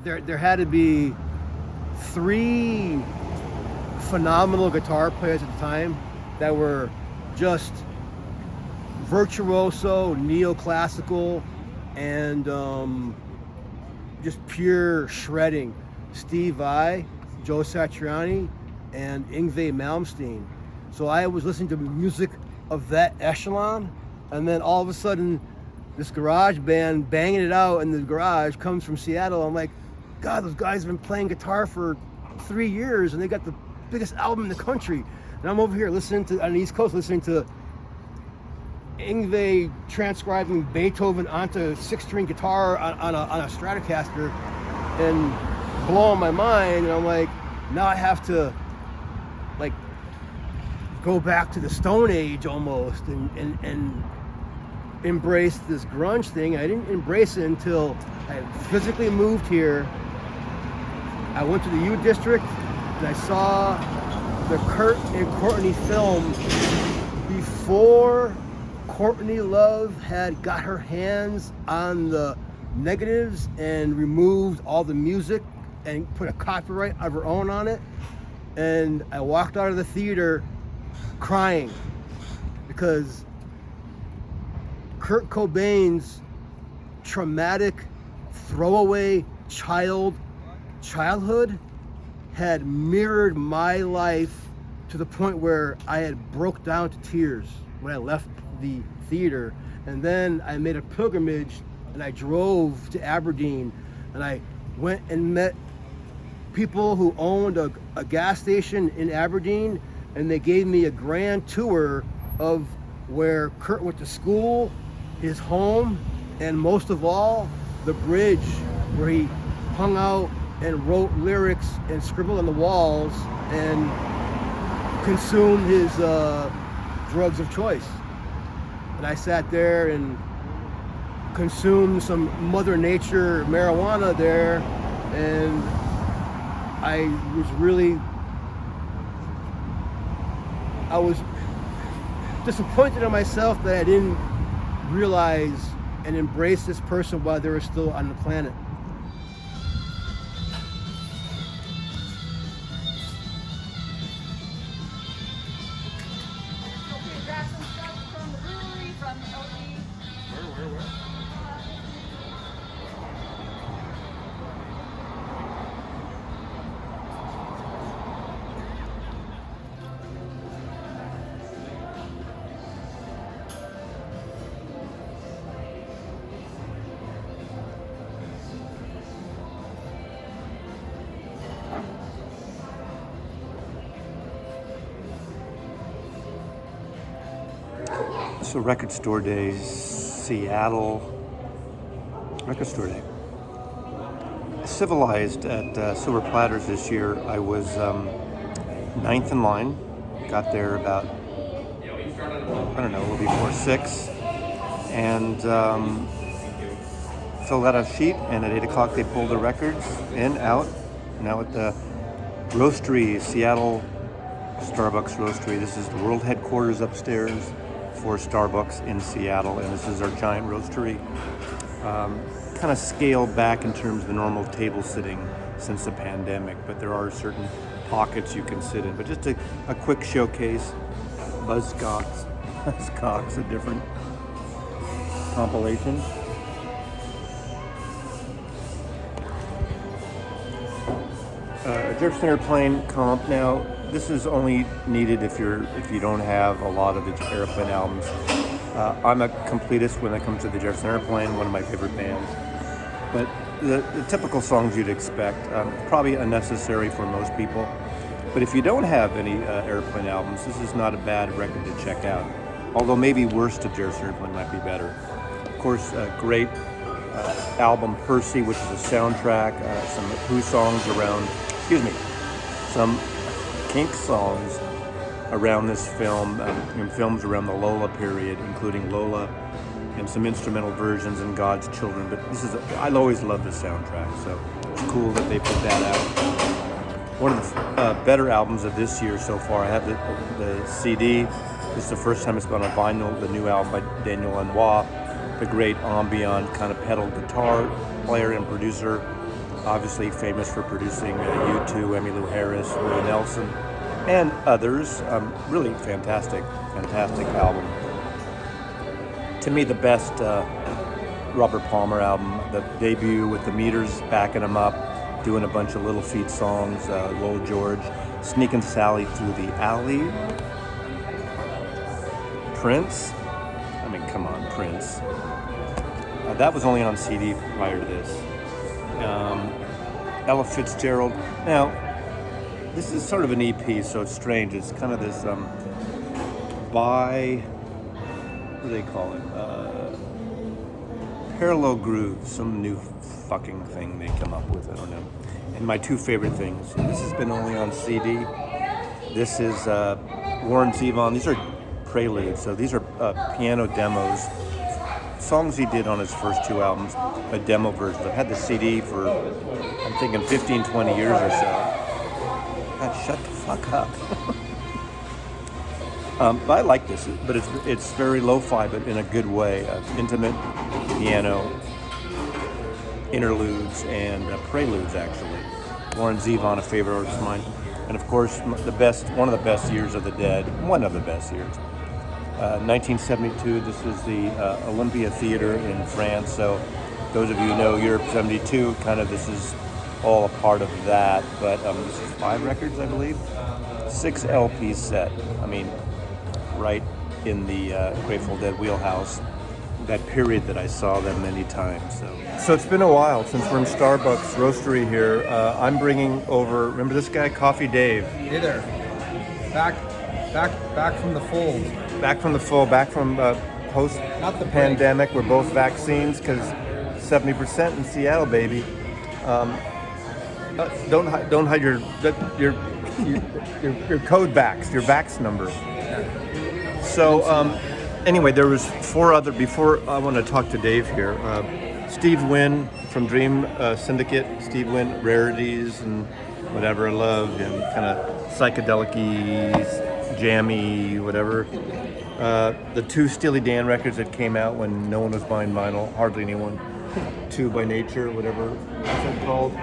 there had to be three phenomenal guitar players at the time that were just virtuoso, neoclassical, and just pure shredding. Steve Vai, Joe Satriani, and Yngwie Malmsteen. So I was listening to music of that echelon, and then all of a sudden, this garage band banging it out in the garage comes from Seattle. I'm like, God, those guys have been playing guitar for 3 years, and they got the biggest album in the country. And I'm over here listening to, on the East Coast, listening to Yngwie transcribing Beethoven onto six-string guitar on a Stratocaster, and blowing my mind. And I'm like, now I have to like go back to the Stone Age almost, and embrace this grunge thing. I didn't embrace it until I physically moved here. I went to the U District and I saw the Kurt and Courtney film before Courtney Love had got her hands on the negatives and removed all the music and put a copyright of her own on it. And I walked out of the theater crying because Kurt Cobain's traumatic throwaway childhood had mirrored my life to the point where I had broke down to tears when I left the theater. And then I made a pilgrimage and I drove to Aberdeen, and I went and met people who owned a gas station in Aberdeen, and they gave me a grand tour of where Kurt went to school, his home, and most of all, the bridge where he hung out and wrote lyrics and scribbled on the walls and consumed his drugs of choice. And I sat there and consumed some Mother Nature marijuana there, and I was disappointed in myself that I didn't realize and embrace this person while they were still on the planet. So Record Store Days, Seattle, Record Store Day. Civilized at Silver Platters this year. I was ninth in line, got there about, a little before 6, and filled out a sheet, and at 8 o'clock they pulled the records in, out. Now at the Roastery, Seattle Starbucks Roastery. This is the world headquarters upstairs for Starbucks in Seattle, and this is our giant roastery. Kind of scaled back in terms of the normal table sitting since the pandemic, but there are certain pockets you can sit in. But just a quick showcase. Buzzcocks, a different compilation. Jefferson Airplane comp. Now, this is only needed if you don't have a lot of the Airplane albums. I'm a completist when it comes to the Jefferson Airplane, one of my favorite bands. But the typical songs you'd expect, probably unnecessary for most people. But if you don't have any Airplane albums, this is not a bad record to check out. Although maybe Worst of Jefferson Airplane might be better. Of course, a great album, Percy, which is a soundtrack, some Who songs around, some Kink songs around this film, and films around the Lola period, including Lola, and some instrumental versions in God's Children. But I always love the soundtrack, so it's cool that they put that out. One of the better albums of this year so far. I have the CD. This is the first time it's been on vinyl. The new album by Daniel Lanois, the great ambient kind of pedal guitar player and producer. obviously famous for producing U2, Emmylou Harris, Willie Nelson, and others. Really fantastic album. To me, the best Robert Palmer album, the debut with the Meters backing him up, doing a bunch of Little Feat songs, Lowell George, Sneakin' Sally Through the Alley, Prince. I mean, come on, Prince. That was only on CD prior to this. Ella Fitzgerald. Now, this is sort of an EP, so it's strange. It's kind of this what do they call it? Parallel groove, some new fucking thing they come up with, I don't know. And my two favorite things, and this has been only on CD. This is Warren Zevon. These are preludes, so these are piano demos. Songs he did on his first two albums, a demo version. I've had the CD for, I'm thinking 15, 20 years or so. God, shut the fuck up. But I like this, but it's very lo-fi, but in a good way. Intimate piano, interludes, and preludes, actually. Warren Zevon, a favorite artist of mine. And of course, one of the best years of the Dead, one of the best years. 1972, this is the Olympia Theater in France. So those of you who know Europe 72, this is all a part of that. But this is 5 records, I believe. 6 LP set. I mean, right in the Grateful Dead wheelhouse. That period that I saw them many times. So it's been a while since we're in Starbucks Roastery here. I'm bringing over, remember this guy, Coffee Dave? Hey there. Back from the fold. Back from the fold, back from post-pandemic. We're both vaccines because 70% in Seattle, baby. Don't hide your code vax, your vax number. So anyway, there was 4 other, before I want to talk to Dave here. Steve Wynn from Dream Syndicate, Steve Wynn, Rarities and whatever I love, and kind of psychedelic-y, jammy, whatever. The 2 Steely Dan records that came out when no one was buying vinyl, hardly anyone. 2 by Nature, whatever, what's that called?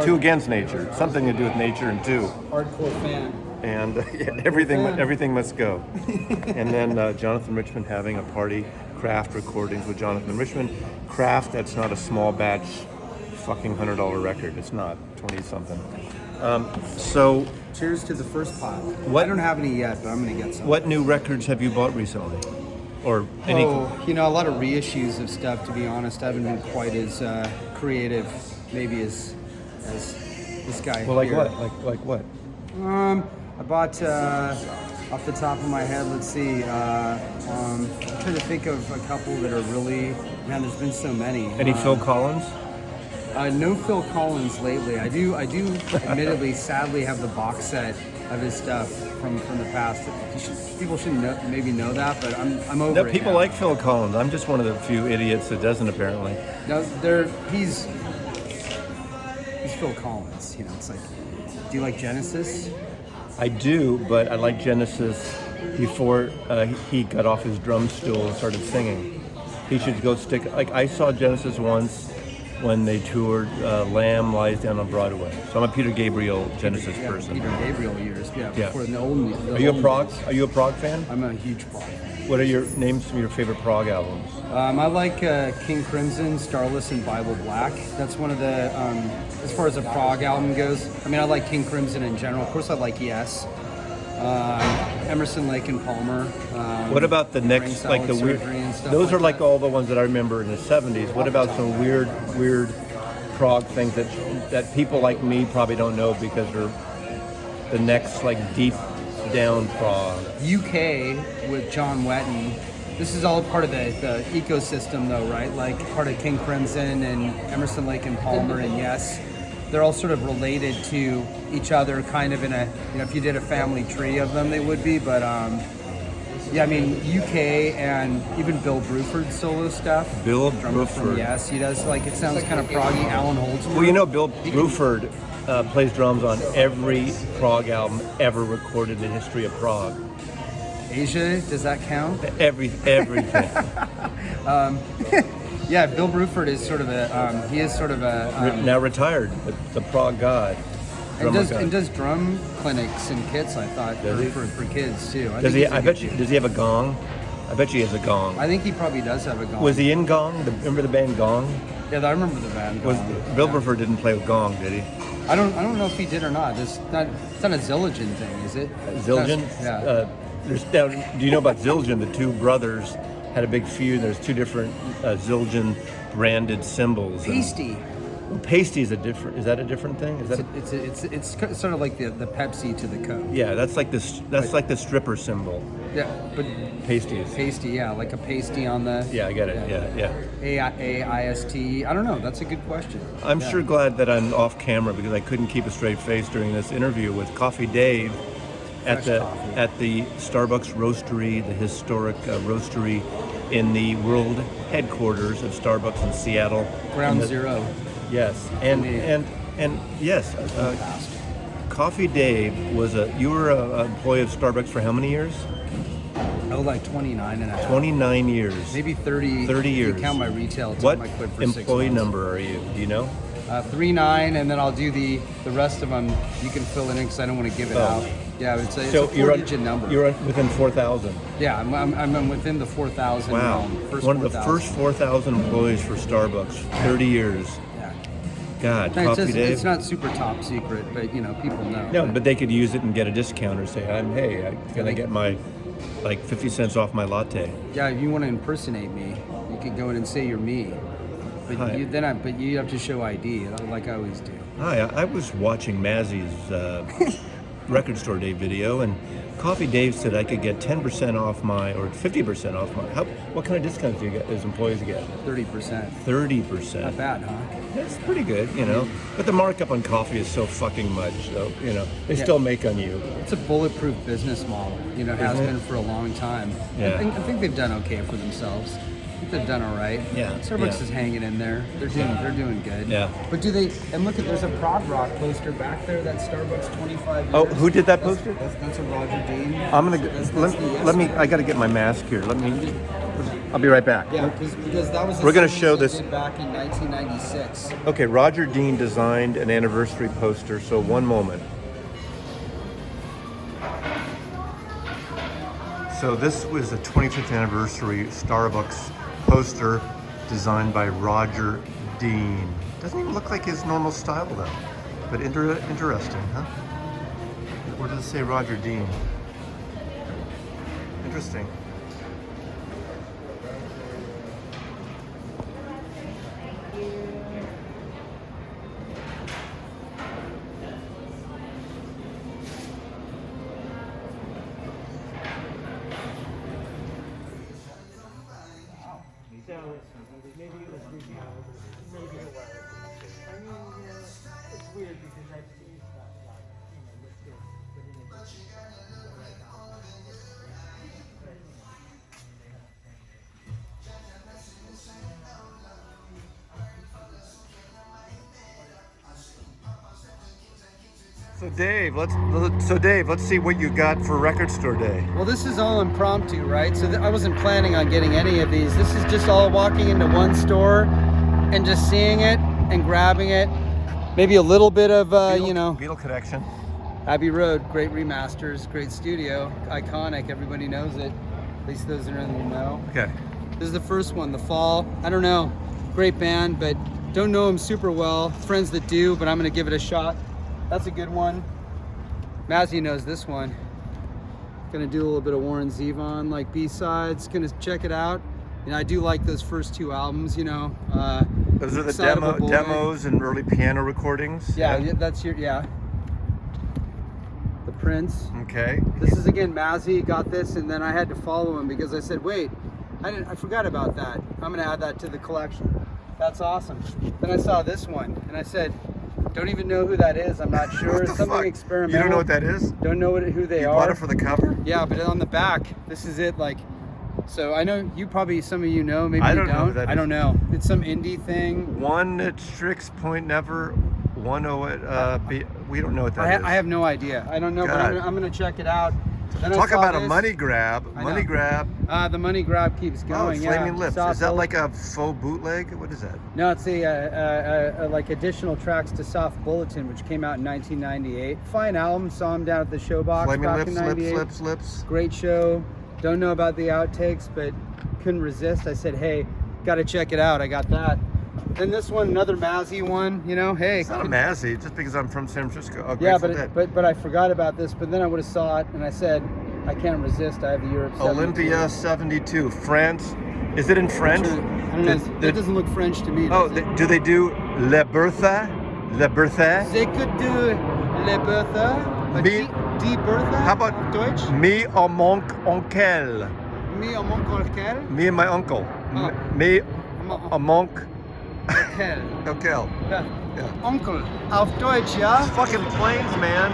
2 Against Nature, something to do with nature, and 2. Hardcore fan. And everything must go. And then Jonathan Richman having a party, Craft recordings with Jonathan Richman. Craft, that's not a small batch, fucking $100 record. It's not 20-something. So, cheers to the first pot. What, I don't have any yet, but I'm gonna get some. What new records have you bought recently? Or any? Oh, a lot of reissues of stuff. To be honest, I haven't been quite as creative, maybe as this guy. Well, like here. what? Like what? I bought off the top of my head. Let's see. I'm trying to think of a couple that are really. Man, there's been so many. Any Phil Collins? No Phil Collins lately. I do admittedly, sadly, have the box set of his stuff from the past. People should maybe know that, but I'm over it. People now. like Phil Collins. I'm just one of the few idiots that doesn't, apparently. No, he's Phil Collins. It's like, do you like Genesis? I do, but I like Genesis before he got off his drum stool and started singing. He should go stick. Like, I saw Genesis once when they toured Lamb Lies Down on Broadway. So I'm a Peter Gabriel Genesis person. Peter Gabriel years, before the old. Are you a prog fan? I'm a huge prog fan. What are your names of your favorite prog albums? I like King Crimson, Starless, and Bible Black. That's one of the, as far as a prog album goes. I mean, I like King Crimson in general. Of course, I like Yes. Emerson, Lake and Palmer. What about the next, like the weird? Those are like all the ones that I remember in the '70s. What about some weird prog things that people like me probably don't know because they're the next like deep down prog? UK with John Wetton. This is all part of the ecosystem, though, right? Like part of King Crimson and Emerson, Lake and Palmer, and Yes. They're all sort of related to each other, kind of in a, if you did a family tree of them, they would be. But yeah, I mean, UK and even Bill Bruford's solo stuff. Bill Bruford. Yes, he does. Like, it sounds kind of proggy. Alan Holtzman. Well, Bill Bruford plays drums on every prog album ever recorded in the history of prog. Asia, does that count? Everything. Yeah, Bill Bruford is sort of a he is sort of a Now retired, the prog god. and does drum clinics and kits. I thought Does he? for kids too. Does he? think he's a I good bet you. dude. Does he have a gong? I bet you he has a gong. I think he probably does have a gong. Was he in Gong? Remember the band Gong? Yeah, I remember the band. Was Gong. Bill Yeah. Bruford didn't play with Gong, did he? I don't know if he did or not. It's not a Zildjian thing, is it? Zildjian? Yeah. Now, do you know about Zildjian? The two brothers had a big feud. There's two different Zildjian branded symbols. Pasty. Pasty is that a different thing? Is that? It's sort of like the Pepsi to the Coke. Yeah, that's like this. That's like the stripper symbol. Yeah, but Pasties. pasty, yeah, like a pasty on the. Yeah, I get it. Yeah. AIST. I don't know. That's a good question. I'm Yeah. sure glad that I'm off camera because I couldn't keep a straight face during this interview with Coffee Dave at Fresh coffee. at the Starbucks Roastery, the historic roastery in the world headquarters of Starbucks in Seattle. Ground In the- Zero. Yes, and yes, Past. Coffee Dave you were an employee of Starbucks for how many years? Oh, like 29 and a half. 29 years. Maybe 30. 30 If you years. count my retail time, What I quit for 6 employee months. number are you? Do you know? 39, and then I'll do the rest of them. You can fill it in because I don't want to give it Oh. out. Yeah, it's a So you're four-digit number. You're within 4,000. Yeah, I'm within the 4,000 Wow. realm. First One of the 4,000. first 4,000 employees for Starbucks. 30 years. Yeah. God, No, Coffee Dave. it's not super top secret, but people know. No, but they could use it and get a discount or say, can I get my 50 cents off my latte? Yeah, if you want to impersonate me, you could go in and say you're me. But Hi. you have to show ID, like I always do. Hi, I was watching Mazzy's record store day video, and Coffee Dave said I could get 10% off or 50% off my. What kind of discounts do you get as employees get? 30%. 30%. Not bad, huh? That's pretty good, But the markup on coffee is so fucking much, so they still make on you. It's a bulletproof business model. Has Isn't it? been for a long time. Yeah. I think they've done okay for themselves. I think they've done all right. Yeah, Starbucks yeah. is hanging in there. They're doing good. Yeah. But and look there's a prog rock poster back there. That's Starbucks 25 years. Oh, who did that poster? That's a Roger Dean. I'm gonna That's the let me. yes I got to get my mask here. I'll be right back. Yeah, because that was. We're gonna series show they this- did back in 1996. Okay, Roger Dean designed an anniversary poster. So one moment. So this was the 25th anniversary Starbucks poster designed by Roger Dean. Doesn't even look like his normal style though, but interesting, huh? Where does it say Roger Dean? Interesting. So Dave, let's see what you got for Record Store Day. Well, this is all impromptu, right? So I wasn't planning on getting any of these. This is just all walking into one store and just seeing it and grabbing it. Maybe a little bit of, Beetle Connection. Abbey Road, great remasters, great studio, iconic. Everybody knows it. At least those that know. Okay. This is the first one, The Fall. I don't know, great band, but don't know them super well. Friends that do, but I'm gonna give it a shot. That's a good one. Mazzy knows this one. Gonna do a little bit of Warren Zevon, like B-sides. Gonna check it out. I do like those first two albums, Those are the Excitable Boy. demos and early piano recordings. Yeah, that's The Prince. Okay. This is again Mazzy got this, and then I had to follow him because I said, wait, I forgot about that. I'm gonna add that to the collection. That's awesome. Then I saw this one, and I said, don't even know who that is. I'm not sure. What the Something fuck? experimental. You don't know what that is? Don't know who they You are. bought it for the cover? Yeah, but on the back, this is it. So I know you probably, some of you know, maybe I you don't know who that I is. don't know. It's some indie thing. One at Strix Point Never, one at we don't know what that is. I have no idea. I don't know, but God. I'm gonna check it out. Then I Talk saw about a this. money grab. I Money know. grab. The money grab keeps Oh, going. Flaming Lips. Soft Is that Bill- like a faux bootleg? What is that? No, it's a like additional tracks to Soft Bulletin, which came out in 1998. Fine album. Saw him down at the Showbox Flaming back Lips, in '98. lips. Great show. Don't know about the outtakes, but couldn't resist. I said, hey, got to check it out. I got that. Then this one, another Mazzy one. You know, hey. It's not a Mazzy, just because I'm from San Francisco. Oh, Yeah, Grateful Dead. but I forgot about this. But then I would have saw it, and I said, I can't resist. I have the Europe 72. Olympia 72, France. Is it in French? I don't know. That doesn't look French to me. Oh, does it? do they do Le Bertha? Le Bertha? They could do Le Bertha, but Me- Die Bertha. How about Deutsch? Me en mon oncle? Me à mon colquel. Me and my uncle. Oh. Me en mon Colquel. oncle. Yeah. Yeah. Onkel. Auf Deutsch, ja? Fucking planes, man.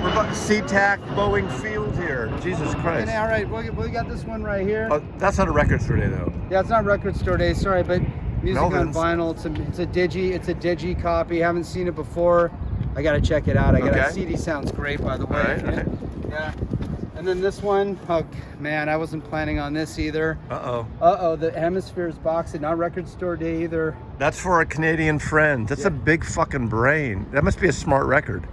We're about SeaTac, Boeing Field here. Jesus Christ. All right, we got this one right here. Oh, that's not a record store day, though. Yeah, it's not record store day, sorry, but music on Melvin's. vinyl. It's a digi copy. Haven't seen it before. I gotta check it out. I got Okay. a CD. Sounds great, by the way. All right. Yeah. And then this one, oh man, I wasn't planning on this either. Uh-oh. The Hemispheres box, not record store day either. That's for a Canadian friend. That's a big fucking brain. That must be a smart record.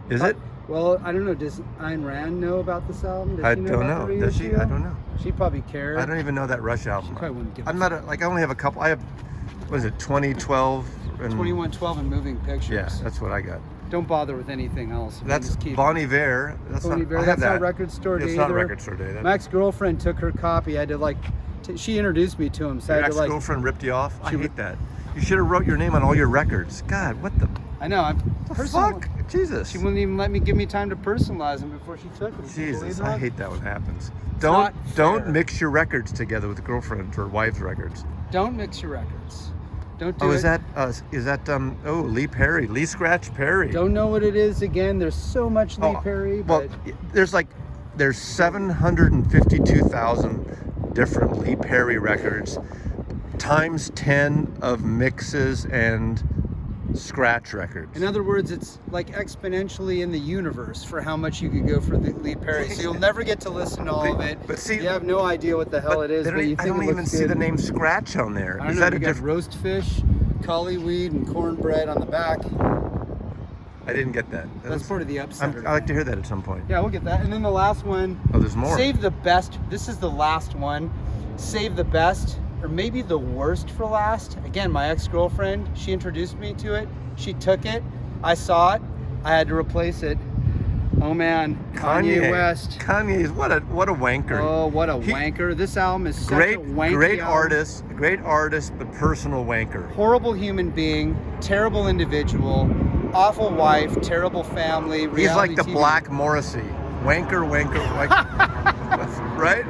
Is it? Well, I don't know. Does Ayn Rand know about this album? Does I she know don't about the know. Does she? reissue? I don't know. She probably cared. I don't even know that Rush album. Probably wouldn't give I'm a not a, like I only have a couple. I have, what is it, 2012 and 2112 and Moving Pictures. Yeah, that's what I got. Don't bother with anything else. I mean, That's just keep Bon Iver. That's Bon not. Iver, I have that's that. not record store day It's not either. record store day. That, My ex-girlfriend took her copy. I had to like, she introduced me to him, so your I had to like. ex-girlfriend ripped you off. I She hate that. You should have wrote your name on all your records. God, what the I know. I'm fuck? Jesus. She wouldn't even let me give me time to personalize them before she took them. Can you Jesus, believe I that? hate that when it happens. not Don't fair. mix your records together with girlfriend or wife's records. Don't mix your records. Don't do Oh, it. is that Lee Perry, Lee Scratch Perry. Don't know what it is again. There's so much Lee Oh, Perry, well, but there's 752,000 different Lee Perry records, times 10 of mixes and scratch records. in other words, it's like exponentially in the universe for how much you could go for the Lee Perry. So you'll never get to listen to all of it. But see- you have no idea what the hell it is, They but you I think don't it even looks see good. the name Scratch on there. I don't Is know. that We a got different? roast fish, collyweed, and cornbread on the back. I didn't get that. That's part of the upsetter. I like to hear that at some point. Yeah, we'll get that. And then the last one. Oh, there's more. Save the best. This is the last one. Save the best, or maybe the worst for last. Again, my ex-girlfriend, she introduced me to it. She took it. I saw it. I had to replace it. Oh man, Kanye West. Kanye's what a wanker. Oh, what a wanker. This album is such Great, a wanky great album. great artist, but personal wanker. Horrible human being, terrible individual, awful wife, terrible family. He's reality like the TV. Black Morrissey. Wanker, like, right?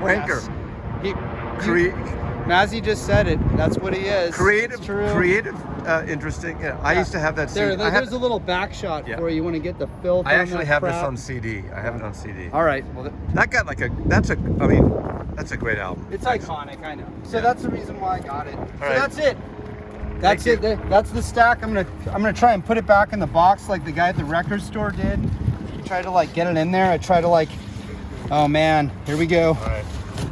Wanker. Yes. He, Cre- Mazzy just said it. That's what he is. creative, It's true. interesting. Yeah, I used to have that. There, CD. I, there's a little back shot Yeah. for you. You want to get the filth. I on actually that have this crap. on CD. I have it on CD. All right. Well, That got like that's a great album. it's iconic. I know. So Yeah. that's the reason why I got it. So right. that's it. That's Thank it. That's the stack. I'm gonna try and put it back in the box like the guy at the record store did. Try to like get it in there. I try to like. Oh man, here we go. All right.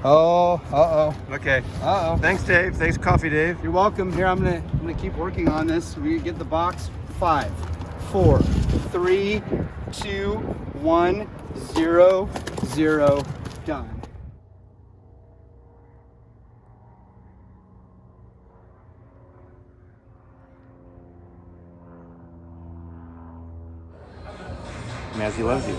Oh, Okay. uh-oh. Thanks, Dave. Thanks, Coffee Dave. You're welcome. Here, I'm gonna keep working on this. We get the box. 5, 4, 3, 2, 1, 0, 0. Done. Mazzy loves you.